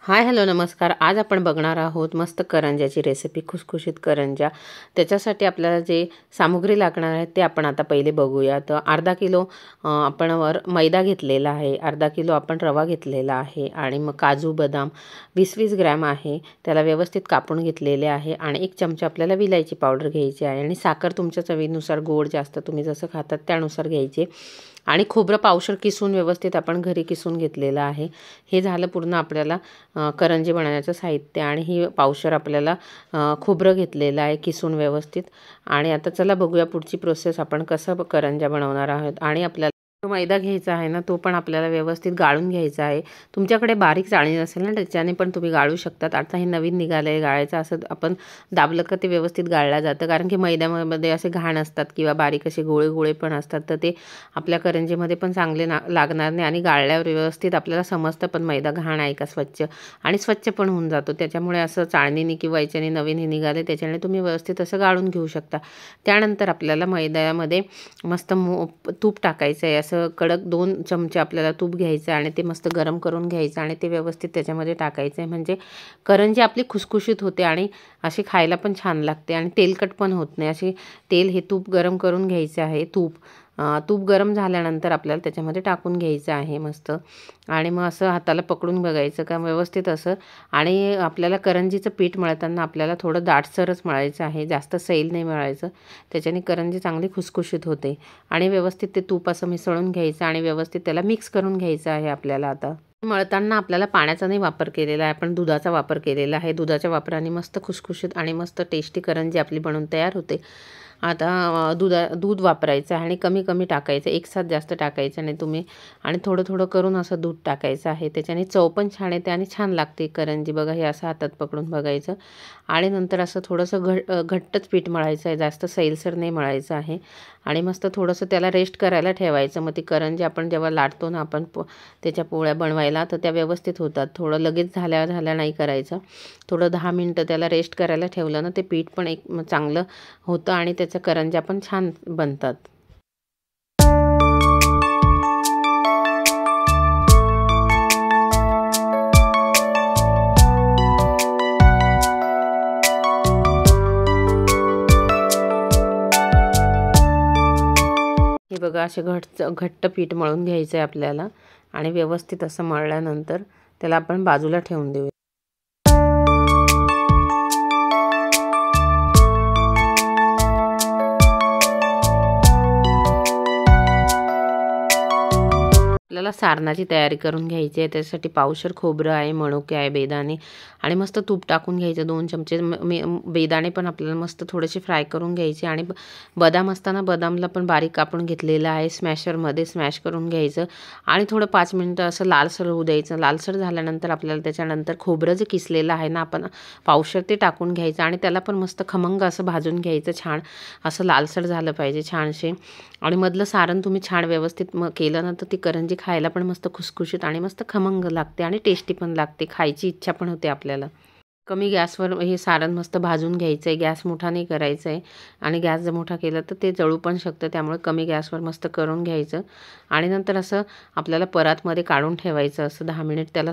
Hi hello नमस्कार. आज आपण बघणार आहोत मस्त करंज्याची रेसिपी, खुसखुशीत करंज्या. त्याच्यासाठी आपल्याला जे सामुग्री लागणार आहे ते आपण आता पहिले बघूया. तर अर्धा किलो आपण मैदा घेतलेला आहे, अर्धा किलो आपण रवा घेतलेला आहे आणि मग काजू बदाम 20-20 ग्रॅम आहे, त्याला व्यवस्थित कापून घेतलेले आहे आणि 1 चमचा आपल्याला विलायची पावडर घ्यायची आहे आणि साखर तुमच्या चवीनुसार, गोड जास्त तुम्ही जसं खातात त्यानुसार घ्यायचे आणि खोबरं पावशर किसून व्यवस्थित आपण घरी किसून घेतलेलं आहे. हे झालं पूर्ण आपल्याला करंजी बनवण्याचं साहित्य आणि ही पावशर आपल्याला खोबरं घेतलेलं आहे किसून व्यवस्थित. आणि आता चला बघूया पुढची प्रोसेस, आपण कसं करंज्या बनवणार आहोत. आणि आपल्याला जो मैदा घ्यायचा आहे ना, तो पण आपल्याला व्यवस्थित गाळून घ्यायचा आहे. तुमच्याकडे बारीक चाळणी नसेल ना, त्याच्याने पण तुम्ही गाळू शकतात. आता हे नवीन निघालं आहे गाळायचं, असं आपण दाबलं का ते व्यवस्थित गाळलं जातं, कारण की मैद्यामध्ये असे घाण असतात किंवा बारीक असे गोळे गोळे पण असतात, तर ते आपल्या करंजीमध्ये पण चांगले लागणार नाही. आणि गाळल्यावर व्यवस्थित आपल्याला समजतं पण मैदा घाण आहे का स्वच्छ, आणि स्वच्छ पण होऊन जातो. त्याच्यामुळे असं चाळणीने किंवा याच्याने नवीन हे निघाले त्याच्याने तुम्ही व्यवस्थित असं गाळून घेऊ शकता. त्यानंतर आपल्याला मैद्यामध्ये मस्त तूप टाकायचं आहे. असं कडक 2 चमचे आपल्याला तूप घ्यायचं आणि ते मस्त गरम करून घ्यायचं आणि ते व्यवस्थित त्याच्यामध्ये टाकायचं आहे. म्हणजे करंजी आपली खुसखुशीत होते आणि अशी खायला पण छान लागते आणि तेलकट पण होत नाही. अशी तेल हे तूप गरम करून घ्यायचं आहे. तूप गरम झाल्यानंतर आपल्याला त्याच्यामध्ये टाकून घ्यायचं आहे मस्त. आणि मग असं हाताला पकडून बघायचं का व्यवस्थित असं. आणि आपल्याला करंजीचं पीठ मळताना आपल्याला थोडं दाटसरच मळायचं आहे, जास्त सैल नाही मळायचं, त्याच्याने करंजी चांगली खुसखुशीत होते. आणि व्यवस्थित ते तूप असं मिसळून घ्यायचं आणि व्यवस्थित त्याला मिक्स करून घ्यायचं आहे आपल्याला. आता मळताना आपल्याला पाण्याचा नाही वापर केलेला आहे, आपण दुधाचा वापर केलेला आहे. दुधाच्या वापराने मस्त खुसखुशीत आणि मस्त टेस्टी करंजी आपली बनवून तयार होते. आता दूध वापरायचं आहे आणि कमी कमी टाकायचं, एकसाथ जास्त टाकायचं नाही तुम्ही. आणि थोडं थोडं करून असं दूध टाकायचं आहे, त्याच्याने चव पण छान येते आणि छान लागते करंजी. बघा, हे असं हातात पकडून बघायचं आणि नंतर असं थोडंसं घट्टच पीठ मळायचं आहे, जास्त सैलसर नाही मळायचं आहे. आणि मस्त थोडंसं त्याला रेस्ट करायला ठेवायचं. मग ती करंजी आपण जेव्हा लाटतो ना आपण त्याच्या पोळ्या बनवायला, तर त्या व्यवस्थित होतात. थोडं लगेच झाल्या नाही करायचं, थोडं 10 मिनटं त्याला रेस्ट करायला ठेवलं ना, ते पीठ पण एक चांगलं होतं आणि त्याच्या करंज्या पण छान बनतात. हे बघा, असे घट्ट पीठ मळून घ्यायचं आहे आपल्याला आणि व्यवस्थित असं मळल्यानंतर त्याला आपण बाजूला ठेवून देऊ. आपल्याला सारणाची तयारी करून घ्यायची आहे. त्यासाठी पावशर खोबरं आहे, मणुके आहे, बेदाणे आणि मस्त तूप टाकून घ्यायचं 2 चमचे. बेदाणे पण आपल्याला मस्त थोडेसे फ्राय करून घ्यायचे आणि बदाम असताना बदामला पण बारीक कापून घेतलेलं आहे, स्मॅशरमध्ये स्मॅश करून घ्यायचं आणि थोडं 5 मिनटं असं लालसर होऊ द्यायचं. लालसर झाल्यानंतर आपल्याला त्याच्यानंतर खोबरं जे किसलेलं आहे ना आपण पावशर, ते टाकून घ्यायचं आणि त्याला पण मस्त खमंग असं भाजून घ्यायचं. छान असं लालसर झालं पाहिजे छानसे. आणि मधलं सारण तुम्ही छान व्यवस्थित केलं ना, तर ती करंजी खायला पण मस्त खुसखुशीत आणि मस्त खमंग लागते आणि टेस्टी पण लागते, खायची इच्छा पण होते आपल्याला. कमी गॅसवर हे सारण मस्त भाजून घ्यायचं आहे, गॅस मोठा नाही करायचा आहे. आणि गॅस जर मोठा केला तर ते जळू पण शकतं, त्यामुळे कमी गॅसवर मस्त करून घ्यायचं. आणि नंतर असं आपल्याला परातमध्ये काढून ठेवायचं, असं 10 मिनिट त्याला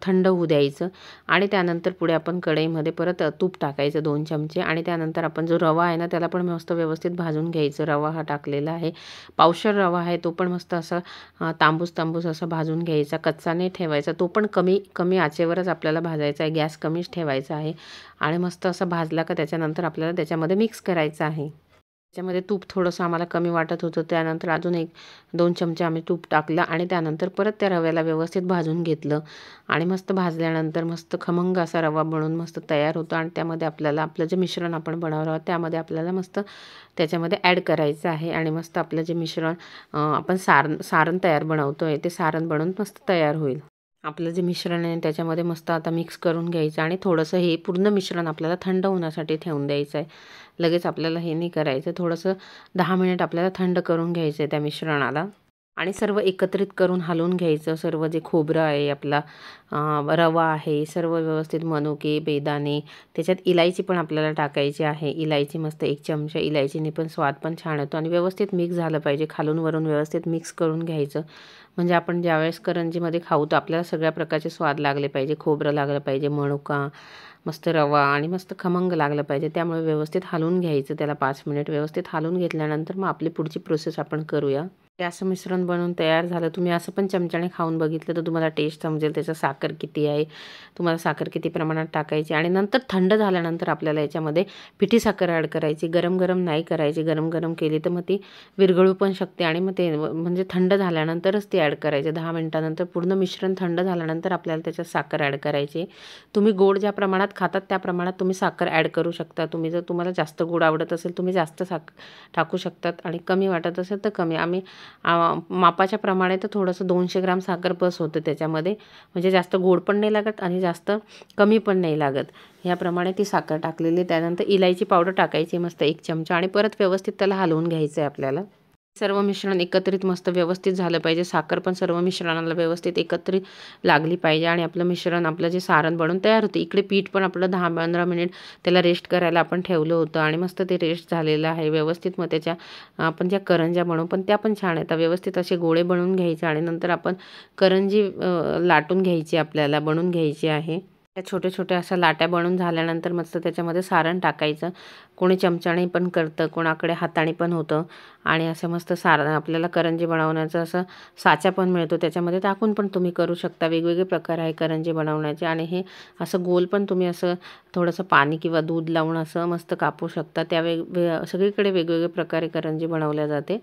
थंड होऊ द्यायचं. आणि त्यानंतर पुढे आपण कढईमध्ये परत तूप टाकायचं 2 चमचे आणि त्यानंतर आपण जो रवा आहे ना, त्याला पण मस्त व्यवस्थित भाजून घ्यायचं. रवा हा टाकलेला आहे, पावशर रवा आहे, तो पण मस्त असा तांबूस असा भाजून घ्यायचा, कच्चा नाही ठेवायचा. तो पण कमी आचेवरच आपल्याला भाजायचा आहे, गॅस कमीच ठेवायचा आहे. आणि मस्त असा भाजला का त्याच्यानंतर आपल्याला त्याच्यामध्ये मिक्स करायचं आहे. त्याच्यामध्ये तूप थोडंसं आम्हाला कमी वाटत होतं, त्यानंतर अजून 1-2 चमचे आम्ही तूप टाकलं आणि त्यानंतर परत त्या रव्याला व्यवस्थित भाजून घेतलं. आणि मस्त भाजल्यानंतर मस्त खमंग असा रवा बनवून मस्त तयार होतो. आणि त्यामध्ये आपल्याला आपलं जे मिश्रण आपण बनवलं आहोत त्यामध्ये आपल्याला मस्त त्याच्यामध्ये ॲड करायचं आहे. आणि मस्त आपलं जे मिश्रण आपण सारण तयार बनवतो आहे, ते सारण बनवून मस्त तयार होईल. आपलं जे मिश्रण आहे त्याच्यामध्ये मस्त आता मिक्स करून घ्यायचं आणि थोडंसं हे पूर्ण मिश्रण आपल्याला थंड होण्यासाठी ठेवून द्यायचं आहे. लगेच आपल्याला हे नाही करायचं, थोडंसं 10 मिनिट आपल्याला थंड करून घ्यायचं आहे त्या मिश्रणाला. आणि सर्व एकत्रित करून हलवून घ्यायचं. सर्व जे खोबरं आहे आपला, रवा आहे, सर्व व्यवस्थित मनुके, बेदाणे, त्याच्यात इलायची पण आपल्याला टाकायची आहे. इलायची मस्त 1 चमचा, इलायचीने पण स्वाद पण छान येतो आणि व्यवस्थित मिक्स झालं पाहिजे. खालून वरून व्यवस्थित मिक्स करून घ्यायचं. म्हणजे आपण ज्यावेळेस करंजीमध्ये खाऊ तर आपल्याला सगळ्या प्रकारचे स्वाद लागले पाहिजे. खोबरं लागलं पाहिजे, मनुका, मस्त रवा आणि मस्त खमंग लागलं पाहिजे. त्यामुळे व्यवस्थित हलवून घ्यायचं. त्याला 5 मिनिट व्यवस्थित हलवून घेतल्यानंतर मग आपली पुढची प्रोसेस आपण करूया. हे असं मिश्रण बनवून तयार झालं. तुम्ही असं पण चमच्याने खाऊन बघितलं तर तुम्हाला टेस्ट समजेल त्याचं साखर किती आहे, तुम्हाला साखर किती प्रमाणात टाकायची. आणि नंतर थंड झाल्यानंतर आपल्याला याच्यामध्ये पिठी साखर ॲड करायची. गरम गरम नाही करायची. गरम गरम केली तर मग ती विरघळू पण शकते आणि मग ते म्हणजे थंड झाल्यानंतरच ती ॲड करायची. 10 मिनिटानंतर पूर्ण मिश्रण थंड झाल्यानंतर आपल्याला त्याच्यात साखर ॲड करायची. तुम्ही गोड ज्या प्रमाणात खातात त्या प्रमाणात तुम्ही साखर ॲड करू शकता. जर तुम्हाला जास्त गोड आवडत असेल तुम्ही जास्त टाकू शकतात आणि कमी वाटत असेल तर कमी. आम्ही मापाच्या प्रमाणे तर थोडंसं 200 ग्राम साखर बस होतं त्याच्यामध्ये. म्हणजे जास्त गोड पण नाही लागत आणि जास्त कमी पण नाही लागत. याप्रमाणे ती साखर टाकलेली. त्यानंतर इलायची पावडर टाकायची मस्त 1 चमचा आणि परत व्यवस्थित त्याला हलवून घ्यायचं आहे आपल्याला. सर्व मिश्रण एकत्रित मस्त व्यवस्थित झालं पाहिजे. साखर पण सर्व मिश्रणाला व्यवस्थित एकत्रित लागली पाहिजे आणि आपलं मिश्रण, आपलं जे सारण बनून तयार होतं. इकडे पीठ पण आपलं 10-15 मिनिट त्याला रेस्ट करायला आपण ठेवलं होतं आणि मस्त ते रेस्ट झालेलं आहे व्यवस्थित. मग त्याच्या आपण ज्या करंज्या बनवू पण त्या पण छान येतात. व्यवस्थित असे गोळे बनवून घ्यायचे आणि नंतर आपण करंजी लाटून घ्यायची, आपल्याला बनवून घ्यायची आहे. त्या छोट्या छोट्या अशा लाट्या बनवून झाल्यानंतर मस्त त्याच्यामध्ये सारण टाकायचं. कोणी चमच्याने पण करतं, कोणाकडे हाताने पण होतं. आणि असं मस्त सारण आपल्याला करंजी बनवण्याचं असं साचा पण मिळतो, त्याच्यामध्ये टाकून पण तुम्ही करू शकता. वेगवेगळे प्रकार आहे करंजी बनवण्याचे. आणि हे असं गोल पण तुम्ही असं थोडंसं पाणी किंवा दूध लावून असं मस्त कापू शकता. सगळीकडे वेगवेगळे प्रकारे करंजी बनवल्या जाते.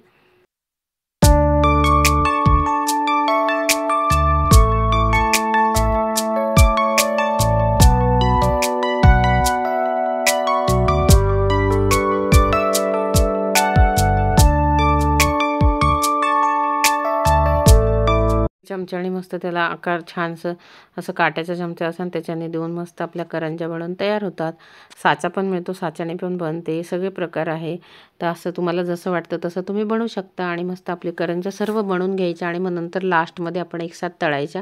चमच्याने मस्त त्याला आकार छानसं असं काट्याचा चमचा असेल त्याच्याने देऊन मस्त आपल्या करंज्या बनवून तयार होतात. साचा पण मिळतो, साच्याने पण बनते. सगळे प्रकार आहे. तर असं तुम्हाला जसं वाटतं तसं तुम्ही बनवू शकता. आणि मस्त आपली करंज्या सर्व बनवून घ्यायच्या आणि मग नंतर लास्टमध्ये आपण एकसाथ तळायच्या.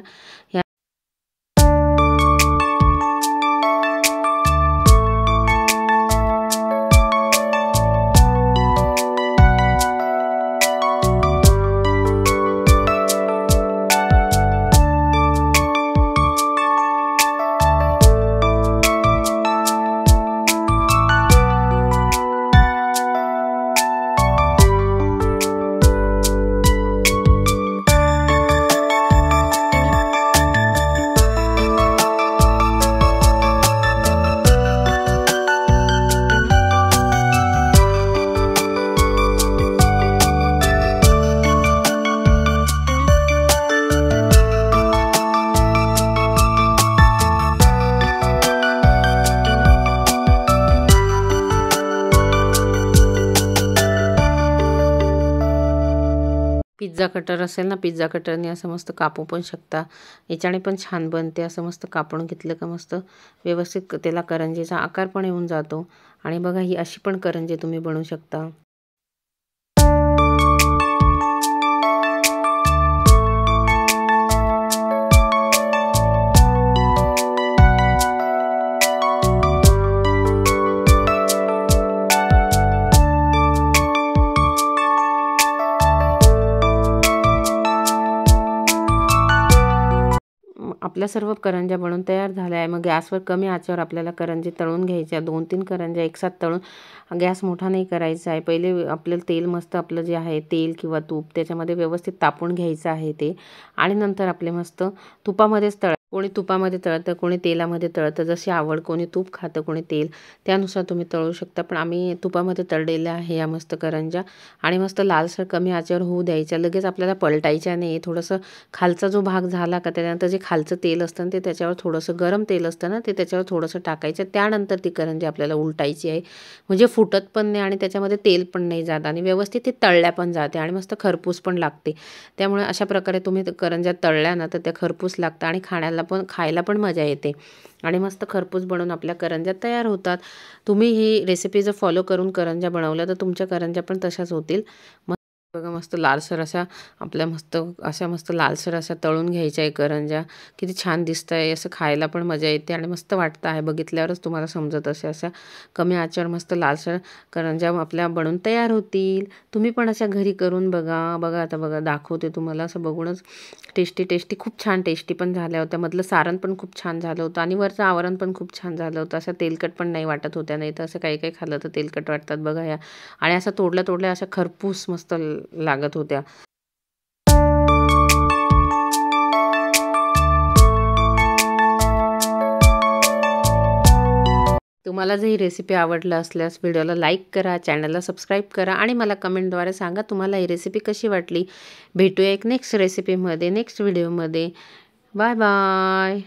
पिझ्झा कटर असेल ना, पिझ्झा कटरने असं मस्त कापू पण शकता. याच्याने पण छान बनते. असं मस्त कापून घेतलं का मस्त व्यवस्थित त्याला करंजीचा आकार पण येऊन जातो. आणि बघा ही अशी पण करंजी तुम्ही बनवू शकता. आपल्या सर्व करंज्या बनवून तयार झाल्या आहे. मग गॅसवर कमी आचेवर आपल्याला करंजी तळून घ्यायच्या. 2-3 करंज्या एकसाथ तळून, गॅस मोठा नाही करायचा आहे. पहिले आपल्याला तेल मस्त, आपलं जे आहे तेल किंवा तूप त्याच्यामध्ये व्यवस्थित तापवून घ्यायचं आहे ते. आणि नंतर आपले मस्त तुपामध्येच कोणी तुपामध्ये तळतं, कोणी तेलामध्ये तळतं. जशी आवड, कोणी तूप खातं, कोणी तेल, त्यानुसार तुम्ही तळू शकता. पण आम्ही तुपामध्ये तळलेल्या आहे या मस्त करंज्या. आणि मस्त लालसर कमी आचेवर होऊ द्यायच्या. लगेच आपल्याला पलटायच्या नाही. थोडंसं खालचा जो भाग झाला का त्यानंतर जे खालचं तेल असतं ना ते त्याच्यावर थोडंसं गरम तेल असतं ना ते त्याच्यावर थोडंसं टाकायचं. त्यानंतर ती करंजी आपल्याला उलटायची आहे. म्हणजे फुटत पण नाही आणि त्याच्यामध्ये तेल पण नाही जात आणि व्यवस्थित ती तळल्या पण जाते आणि मस्त खरपूस पण लागते. त्यामुळे अशा प्रकारे तुम्ही करंज्या तळल्या ना तर त्या खरपूस लागतात आणि खायला पण मजा येते. आणि मस्त खरपूस बनवून आपल्या करंज्या तयार होतात. तुम्ही ही रेसिपी जर फॉलो करून करंज्या बनवल्या तर तुमच्या करंज्या पण तशाच होतील. बघा मस्त लालसर अशा आपल्या मस्त लालसर अशा तळून घ्यायच्या आहे करंज्या. किती छान दिसत आहे, असं खायला पण मजा येते आणि मस्त वाटतं आहे. बघितल्यावरच तुम्हाला समजत अशा कमी आचेवर मस्त लालसर करंज्या आपल्या बनून तयार होतील. तुम्ही पण अशा घरी करून बघा. बघा आता बघा दाखवते तुम्हाला. असं बघूनच टेस्टी खूप छान टेस्टी पण झाल्या होत्या. मधलं सारण पण खूप छान झालं होतं आणि वरचं आवरण पण खूप छान झालं होतं. असं तेलकट पण नाही वाटत होत्या. नाही तर असं काही खाल्लं तर तेलकट वाटतात बघा ह्या. आणि असं तोडल्या अशा खरपूस मस्त लागत होत्या. तुम्हाला जर ही रेसिपी आवडलं असल्यास व्हिडिओला लाईक करा, चॅनलला सबस्क्राईब करा आणि मला कमेंटद्वारे सांगा तुम्हाला ही रेसिपी कशी वाटली. भेटूया एक नेक्स्ट रेसिपीमध्ये, नेक्स्ट व्हिडिओमध्ये. Bye bye.